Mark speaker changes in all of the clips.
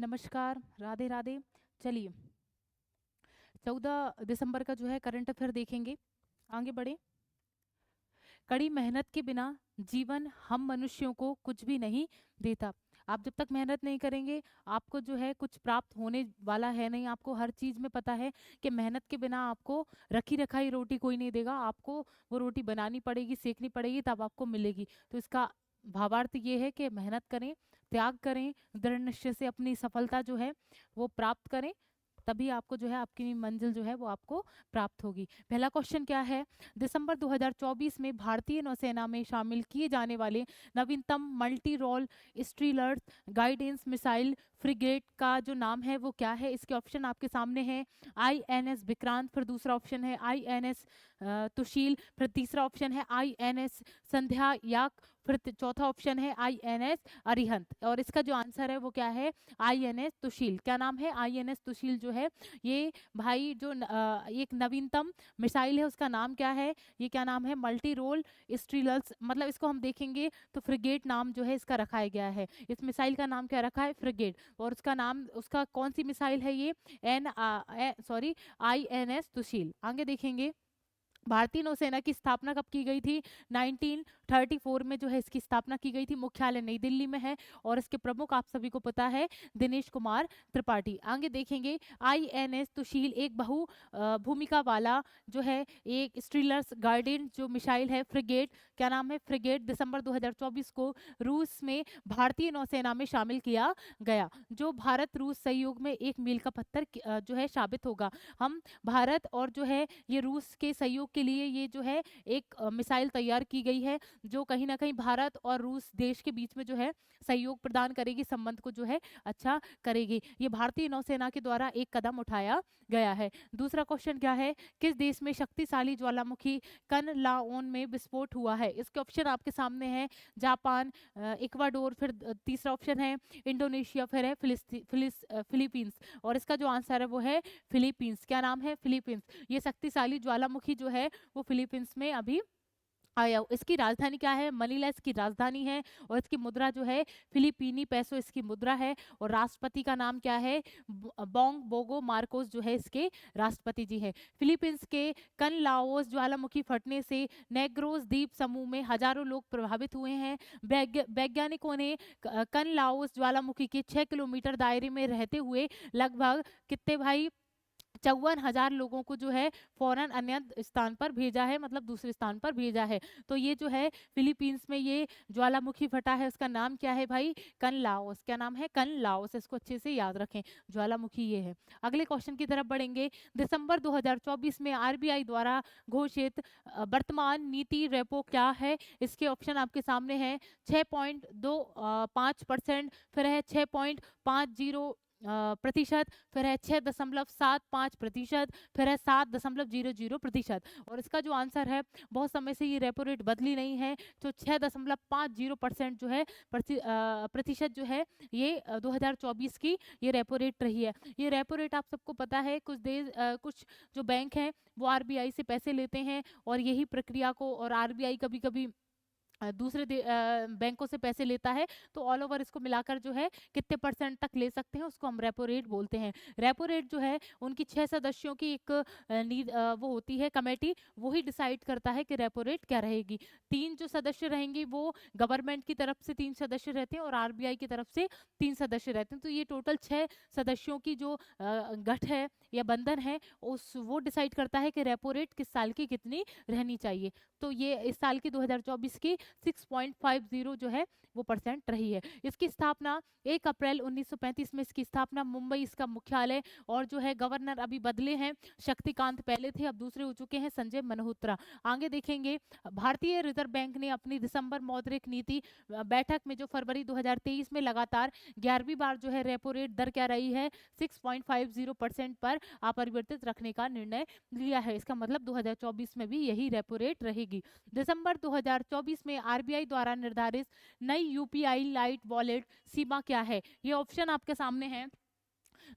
Speaker 1: नमस्कार, राधे राधे। चलिए 14 दिसंबर का जो है करंट अफेयर देखेंगे। आगे बढ़े। कड़ी मेहनत के बिना जीवन हम मनुष्यों को कुछ भी नहीं देता। आप जब तक मेहनत नहीं करेंगे, आपको जो है कुछ प्राप्त होने वाला है नहीं। आपको हर चीज़ में पता है कि मेहनत के बिना आपको रखी रखाई रोटी कोई नहीं देगा। आपको वो रोटी बनानी पड़ेगी, सेकनी पड़ेगी, तब आपको मिलेगी। तो इसका भावार्थ ये है कि मेहनत करें, त्याग करें, दृढ़ निश्चय से अपनी सफलता जो है वो प्राप्त करें, तभी आपको जो है आपकी मंजिल जो है वो आपको प्राप्त होगी। पहला क्वेश्चन क्या है? दिसंबर 2024 में भारतीय नौसेना में शामिल किए जाने वाले नवीनतम मल्टी रोल स्ट्रीलर्स गाइडेंस मिसाइल फ्रिगेट का जो नाम है वो क्या है? इसके ऑप्शन आपके सामने हैं। आईएनएस विक्रांत, फिर दूसरा ऑप्शन है आईएनएस तुशील, फिर तीसरा ऑप्शन है आईएनएस संध्या याक, फिर चौथा ऑप्शन है आईएनएस अरिहंत। और इसका जो आंसर है वो क्या है? आईएनएस तुशील। क्या नाम है? आईएनएस तुशील जो है ये भाई जो एक नवीनतम मिसाइल है उसका नाम क्या है? ये क्या नाम है? मल्टी रोल स्ट्रीलर्स, मतलब इसको हम देखेंगे तो फ्रिगेट नाम जो है इसका रखा गया है। इस मिसाइल का नाम क्या रखा है? फ्रिगेट। और उसका नाम, उसका कौन सी मिसाइल है ये? आईएनएस तुशील। आगे देखेंगे। भारतीय नौसेना की स्थापना कब की गई थी? 1934 में जो है इसकी स्थापना की गई थी। मुख्यालय नई दिल्ली में है और इसके प्रमुख आप सभी को पता है दिनेश कुमार त्रिपाठी। आगे देखेंगे। आईएनएस तुशील एक भूमिका वाला जो है एक स्ट्रीलर्स गार्डियन जो मिसाइल है फ्रिगेट, क्या नाम है? फ्रिगेट, दिसंबर 2024 को रूस में भारतीय नौसेना में शामिल किया गया, जो भारत रूस सहयोग में एक मील का पत्थर जो है साबित होगा। हम भारत और जो है ये रूस के सहयोग के लिए ये जो है एक मिसाइल तैयार की गई है, जो कहीं ना कहीं भारत और रूस देश के बीच में जो है सहयोग प्रदान करेगी, संबंध को जो है अच्छा करेगी। ये भारतीय नौसेना के द्वारा एक कदम उठाया गया है। दूसरा क्वेश्चन क्या है? किस देश में शक्तिशाली ज्वालामुखी कनलाओन में विस्फोट हुआ है? इसके ऑप्शन आपके सामने है। जापान, इक्वाडोर, फिर तीसरा ऑप्शन है इंडोनेशिया, फिर है फिलीपींस। और इसका जो आंसर है वो है फिलीपींस। क्या नाम है? फिलीपींस। ये शक्तिशाली ज्वालामुखी जो है वो फिलीपींस में अभी आया। इसकी राजधानी क्या है? मनीला इसकी राजधानी है। और इसकी मुद्रा जो है फिलीपीनी पैसो इसकी मुद्रा है। और राष्ट्रपति का नाम क्या है? बोंग बोगो मार्कोस जो है इसके राष्ट्रपति जी हैं। फिलीपींस के कनलाओस ज्वालामुखी फटने से नेग्रोस द्वीप समूह में हजारों लोग प्रभावित हुए हैं। वैज्ञानिकों ने कनलाओस ज्वालामुखी के 6 किलोमीटर दायरे में रहते हुए लगभग कितने भाई 54,000 लोगों को जो है फौरन अन्य स्थान पर भेजा है, मतलब दूसरे स्थान पर भेजा है। तो ये जो है फिलीपींस में ये ज्वालामुखी फटा है, उसका नाम क्या है भाई? कनलाओस। क्या नाम है? कनलाओस। इसको अच्छे से याद रखें, ज्वालामुखी ये है। अगले क्वेश्चन की तरफ बढ़ेंगे। दिसंबर 2024 में आरबीआई द्वारा घोषित वर्तमान नीति रेपो क्या है? इसके ऑप्शन आपके सामने है। 6.25%, फिर है 6.50 प्रतिशत, फिर है 6.75%, फिर है 7.00%। और इसका जो आंसर है, बहुत समय से ये रेपो रेट बदली नहीं है, तो 6.50% जो है प्रतिशत जो है ये 2024 की ये रेपो रेट रही है। ये रेपो रेट आप सबको पता है, कुछ जो बैंक हैं वो आरबीआई से पैसे लेते हैं और यही प्रक्रिया को, और आरबीआई कभी कभी दूसरे बैंकों से पैसे लेता है, तो ऑल ओवर इसको मिलाकर जो है कितने परसेंट तक ले सकते हैं उसको हम रेपो रेट बोलते हैं। रेपो रेट जो है उनकी 6 सदस्यों की एक वो होती है कमेटी, वही डिसाइड करता है कि रेपो रेट क्या रहेगी। 3 जो सदस्य रहेंगे वो गवर्नमेंट की तरफ से 3 सदस्य रहते हैं और आरबीआई की तरफ से 3 सदस्य रहते हैं। तो ये टोटल 6 सदस्यों की जो गठ है या बंधन है उस वो डिसाइड करता है कि रेपो रेट किस साल की कितनी रहनी चाहिए। तो ये इस साल की 2024 की 6.50 जो है वो परसेंट रही है। इसकी स्थापना 1 अप्रैल 1935 में इसकी स्थापना, मुंबई इसका मुख्यालय। और जो है गवर्नर अभी बदले हैं, शक्तिकांत पहले थे, अब दूसरे हो चुके हैं संजय मल्होत्रा। आगे देखेंगे। भारतीय रिजर्व बैंक ने अपनी दिसंबर मौद्रिक नीति बैठक में जो फरवरी 2023 में लगातार 11वीं बार जो है रेपो रेट दर क्या रही है? 6.50% पर अपरिवर्तित रखने का निर्णय लिया है। इसका मतलब 2024 में भी यही रेपो रेट रहेगी। दिसंबर 2024 में आरबीआई द्वारा निर्धारित नई यूपीआई लाइट वॉलेट सीमा क्या है? ये ऑप्शन आपके सामने है।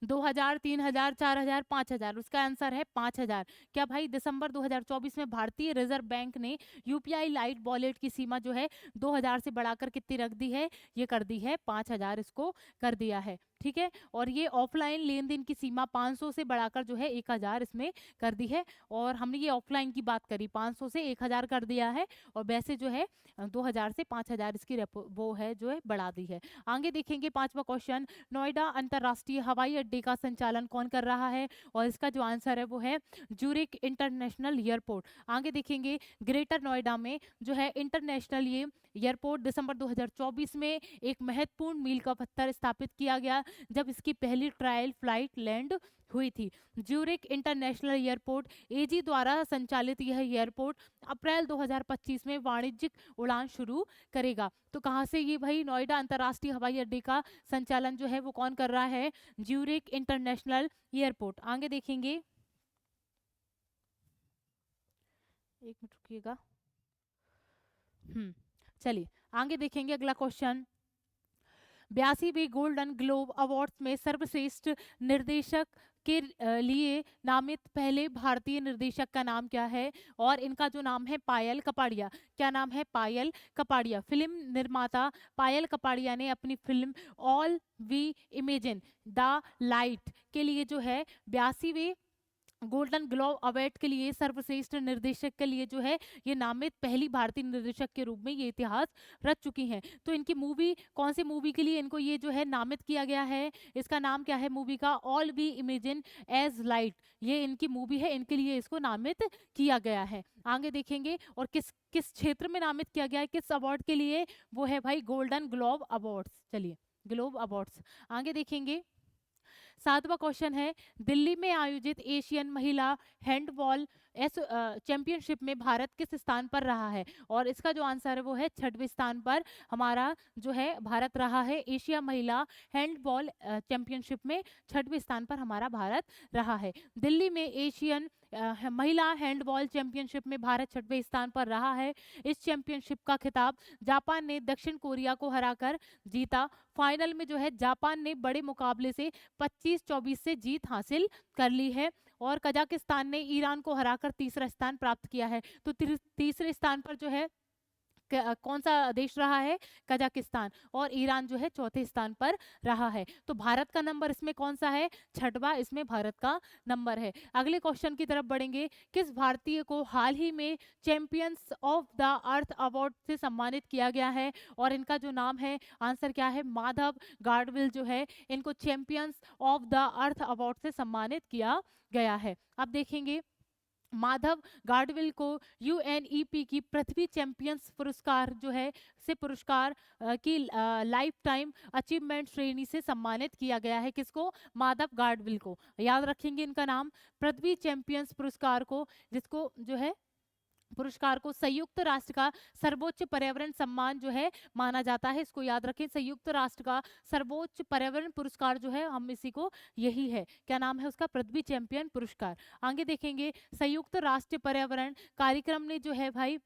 Speaker 1: 2000, 3000, 4000, 5000। उसका आंसर है 5000। क्या भाई दिसंबर 2024 में भारतीय रिजर्व बैंक ने यूपीआई लाइट वॉलेट की सीमा जो है 2000 से बढ़ाकर कितनी रख दी है? ये कर दी है 5000, इसको कर दिया है। ठीक है। और ये ऑफलाइन लेन देन की सीमा 500 से बढ़ाकर जो है 1000 इसमें कर दी है। और हमने ये ऑफलाइन की बात करी, 500 से 1000 कर दिया है, और वैसे जो है 2000 से 5000 इसकी वो है जो है बढ़ा दी है। आगे देखेंगे 5वां क्वेश्चन, नोएडा अंतर्राष्ट्रीय हवाई अड्डे का संचालन कौन कर रहा है, और इसका जो आंसर है वो है ज्यूरिक इंटरनेशनल एयरपोर्ट। आगे देखेंगे ग्रेटर नोएडा में जो है इंटरनेशनल ये एयरपोर्ट दिसंबर 2024 में एक महत्वपूर्ण मील का पत्थर स्थापित किया गया, जब इसकी पहली ट्रायल फ्लाइट लैंड हुई थी। ज्यूरिक इंटरनेशनल एयरपोर्ट एजी द्वारा संचालित यह एयरपोर्ट अप्रैल 2025 में वाणिज्यिक उड़ान शुरू करेगा। तो कहाँ से ये भाई नोएडा अंतर्राष्ट्रीय हवाई अड्डे का संचालन जो है वो कौन कर रहा है, ज्यूरिक इंटरनेशनल एयरपोर्ट। आगे देखेंगे, एक मिनट रुकिएगा। चलिए आगे देखेंगे अगला क्वेश्चन, 82वें गोल्डन ग्लोब अवार्ड्स में सर्वश्रेष्ठ निर्देशक के लिए नामित पहले भारतीय निर्देशक का नाम क्या है, और इनका जो नाम है पायल कपाड़िया। क्या नाम है, पायल कपाड़िया। फिल्म निर्माता पायल कपाड़िया ने अपनी film all we imagine the light के लिए जो है 82वें गोल्डन ग्लोब अवार्ड के लिए सर्वश्रेष्ठ निर्देशक के लिए जो है ये नामित पहली भारतीय निर्देशक के रूप में ये इतिहास रच चुकी हैं। तो इनकी मूवी, कौन सी मूवी के लिए इनको ये जो है नामित किया गया है, इसका नाम क्या है मूवी का, all we imagine as light. ये इनकी मूवी है, इनके लिए इसको नामित किया गया है। आगे देखेंगे, और किस किस क्षेत्र में नामित किया गया है, किस अवार्ड के लिए, वो है भाई गोल्डन ग्लोब अवार्ड्स। चलिए ग्लोब अवार्ड्स। आगे देखेंगे 7वां क्वेश्चन है, दिल्ली में आयोजित एशियन महिला हैंडबॉल चैंपियनशिप में भारत किस स्थान पर रहा है, और इसका जो आंसर है वो है 6वें स्थान पर हमारा जो है भारत रहा है। एशिया महिला हैंडबॉल चैंपियनशिप में 6वें स्थान पर हमारा भारत रहा है। दिल्ली में एशियन महिला हैंडबॉल चैंपियनशिप में भारत 6वें स्थान पर रहा है। इस चैंपियनशिप का खिताब जापान ने दक्षिण कोरिया को हराकर जीता। फाइनल में जो है जापान ने बड़े मुकाबले से 25-24 से जीत हासिल कर ली है, और कजाकिस्तान ने ईरान को हराकर तीसरा स्थान प्राप्त किया है। तो तीसरे स्थान पर जो है कौन सा देश रहा है, कजाकिस्तान, और ईरान जो है चौथे स्थान पर रहा है। तो भारत का नंबर इसमें कौन सा है, 6वां इसमें भारत का नंबर है। अगले क्वेश्चन की तरफ बढ़ेंगे, किस भारतीय को हाल ही में champions of the earth award से सम्मानित किया गया है, और इनका जो नाम है, आंसर क्या है, माधव गाडविल जो है इनको champions of the earth award से सम्मानित किया गया है। अब देखेंगे माधव गाडविल को यूएनईपी की पृथ्वी चैंपियंस पुरस्कार जो है से पुरस्कार की लाइफ टाइम अचीवमेंट श्रेणी से सम्मानित किया गया है। किसको, माधव गाडविल को। याद रखेंगे इनका नाम, पृथ्वी चैंपियंस पुरस्कार को, जिसको जो है पुरस्कार को संयुक्त राष्ट्र का सर्वोच्च पर्यावरण सम्मान जो है माना जाता है। इसको याद रखें, संयुक्त राष्ट्र का सर्वोच्च पर्यावरण पुरस्कार जो है हम इसी को, यही है, क्या नाम है उसका, पृथ्वी चैंपियन पुरस्कार। आगे देखेंगे, संयुक्त राष्ट्र पर्यावरण कार्यक्रम ने जो है भाई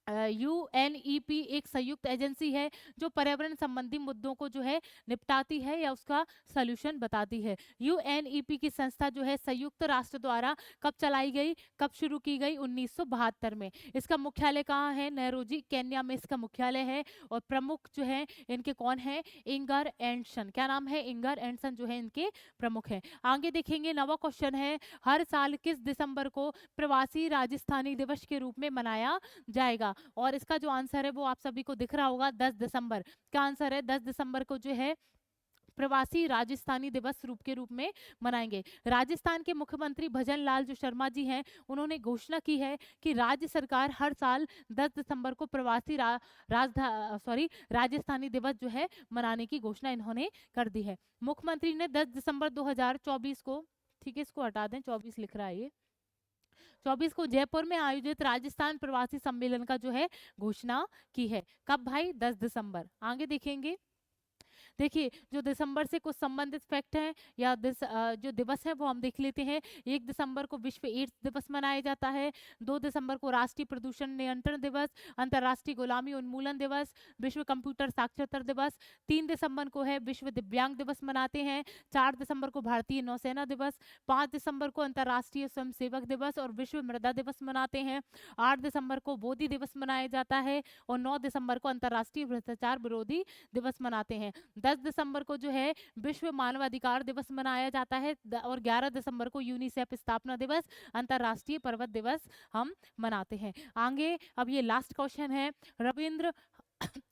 Speaker 1: यूएनईपी एक संयुक्त एजेंसी है जो पर्यावरण संबंधी मुद्दों को जो है निपटाती है या उसका सॉल्यूशन बताती है। यूएनईपी की संस्था जो है संयुक्त राष्ट्र द्वारा कब चलाई गई, कब शुरू की गई, 1972 में। इसका मुख्यालय कहाँ है, नैरोबी केन्या में इसका मुख्यालय है, और प्रमुख जो है इनके कौन है, इंगर एंडसन। क्या नाम है, इंगर एंडसन जो है इनके प्रमुख हैं। आगे देखेंगे 9वां क्वेश्चन है, हर साल किस दिसंबर को प्रवासी राजस्थानी दिवस के रूप में मनाया जाएगा, और इसका जो आंसर है वो आप सभी को दिख रहा होगा, 10 दिसंबर का आंसर है। 10 दिसंबर को जो है प्रवासी राजस्थानी दिवस के रूप में मनाएंगे। राजस्थान के मुख्यमंत्री भजन लाल जो शर्मा जी हैं, उन्होंने घोषणा की है कि राज्य सरकार हर साल 10 दिसंबर को प्रवासी राजस्थानी दिवस जो है मनाने की घोषणा इन्होंने कर दी है। मुख्यमंत्री ने 10 दिसंबर 2024 को, ठीक है इसको हटा दें, 24 लिख रहा है ये, 24 को जयपुर में आयोजित राजस्थान प्रवासी सम्मेलन का जो है घोषणा की है। कब भाई, 10 दिसंबर। आगे देखेंगे, देखिए जो दिसंबर से कुछ संबंधित फैक्ट हैं या जो दिवस है वो हम देख लेते हैं। 1 दिसंबर को विश्व एड्स दिवस मनाया जाता है। 2 दिसंबर को राष्ट्रीय प्रदूषण नियंत्रण दिवस, अंतर्राष्ट्रीय गुलामी उन्मूलन दिवस, विश्व कंप्यूटर साक्षरता दिवस। 3 दिसंबर को है विश्व दिव्यांग दिवस मनाते हैं। 4 दिसंबर को भारतीय नौसेना दिवस। 5 दिसंबर को अंतर्राष्ट्रीय स्वयंसेवक दिवस और विश्व मृदा दिवस मनाते हैं। 8 दिसंबर को बोधि दिवस मनाया जाता है, और 9 दिसंबर को अंतर्राष्ट्रीय भ्रष्टाचार विरोधी दिवस मनाते हैं। 10 दिसंबर को जो है विश्व मानवाधिकार दिवस मनाया जाता है और 11 दिसंबर को यूनिसेफ स्थापना दिवस, अंतर्राष्ट्रीय पर्वत दिवस हम मनाते हैं। आगे अब ये लास्ट क्वेश्चन है, रविंद्र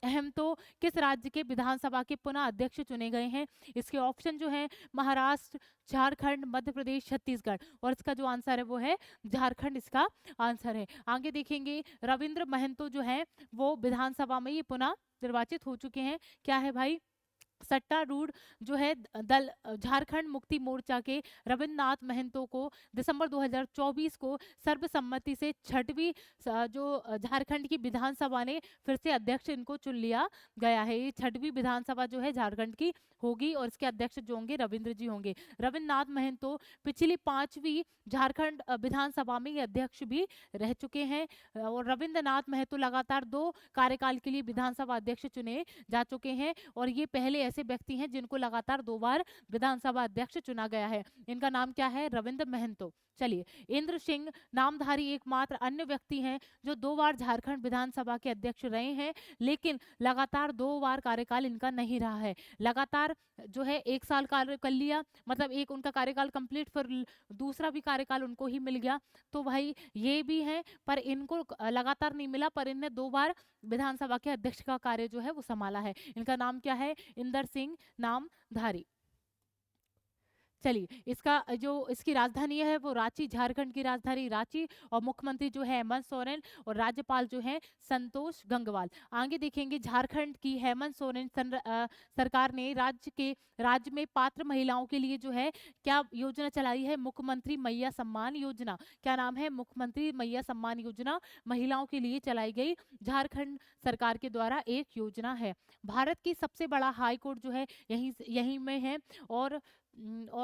Speaker 1: अहमतो किस राज्य के विधानसभा के पुनः अध्यक्ष चुने गए हैं? इसके ऑप्शन जो है महाराष्ट्र, झारखंड, मध्य प्रदेश, छत्तीसगढ़, और इसका जो आंसर है वो है झारखंड, इसका आंसर है। आगे देखेंगे रविंद्र महतो जो है वो विधानसभा में ये पुनः निर्वाचित हो चुके हैं। क्या है भाई? सट्टारूढ़ जो है दल झारखंड मुक्ति मोर्चा के रविन्द्रनाथ महतो को दिसंबर 2024 को सर्वसम्मति से छठवीं जो झारखंड की विधानसभा ने फिर से अध्यक्ष इनको चुन लिया गया है। ये छठवीं विधानसभा जो है झारखंड की होगी और इसके अध्यक्ष जो होंगे रविंद्र जी होंगे। रविन्द्रनाथ महतो पिछली 5वीं झारखंड विधानसभा में ये अध्यक्ष भी रह चुके हैं और रविन्द्रनाथ महतो लगातार 2 कार्यकाल के लिए विधानसभा अध्यक्ष चुने जा चुके हैं और ये पहले ऐसे व्यक्ति हैं जिनको लगातार 2 बार विधानसभा अध्यक्ष चुना गया है। इनका नाम क्या है? रविंद्र महतो। चलिए, इंद्र सिंह नामधारी एकमात्र अन्य व्यक्ति हैं जो 2 बार झारखंड विधानसभा के अध्यक्ष रहे हैं, लेकिन लगातार 2 बार कार्यकाल इनका नहीं रहा है। लगातार जो है 1 साल कार्य कर लिया, मतलब एक उनका कार्यकाल कंप्लीट, फिर दूसरा भी कार्यकाल उनको ही मिल गया। तो भाई ये भी है, पर इनको लगातार नहीं मिला, पर इनने 2 बार विधानसभा के अध्यक्ष का कार्य जो है वो संभाला है। इनका नाम क्या है? इंदर सिंह नामधारी। चलिए, इसका जो इसकी राजधानी है वो रांची, झारखंड की राजधानी रांची, और मुख्यमंत्री जो है हेमंत सोरेन और राज्यपाल जो है संतोष गंगवाल। आगे देखेंगे झारखंड की हेमंत सोरेन सरकार ने राज्य में पात्र महिलाओं के लिए जो है क्या योजना चलाई है? मुख्यमंत्री मैया सम्मान योजना। क्या नाम है? मुख्यमंत्री मैया सम्मान योजना महिलाओं के लिए चलाई गई झारखंड सरकार के द्वारा एक योजना है। भारत की सबसे बड़ा हाई कोर्ट जो है यहीं में है और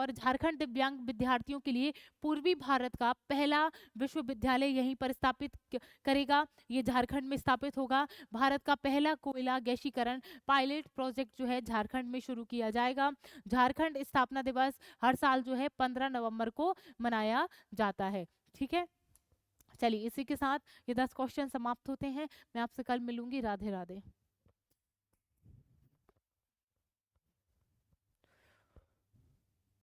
Speaker 1: झारखंड दिव्यांग विद्यार्थियों के लिए पूर्वी भारत का पहला विश्वविद्यालय यहीं पर स्थापित करेगा। ये झारखंड में स्थापित होगा। भारत का पहला कोयला गैसीकरण पायलट प्रोजेक्ट जो है झारखंड में शुरू किया जाएगा। झारखंड स्थापना दिवस हर साल जो है 15 नवंबर को मनाया जाता है। ठीक है, चलिए इसी के साथ ये 10 क्वेश्चन समाप्त होते हैं। मैं आपसे कल मिलूंगी। राधे राधे।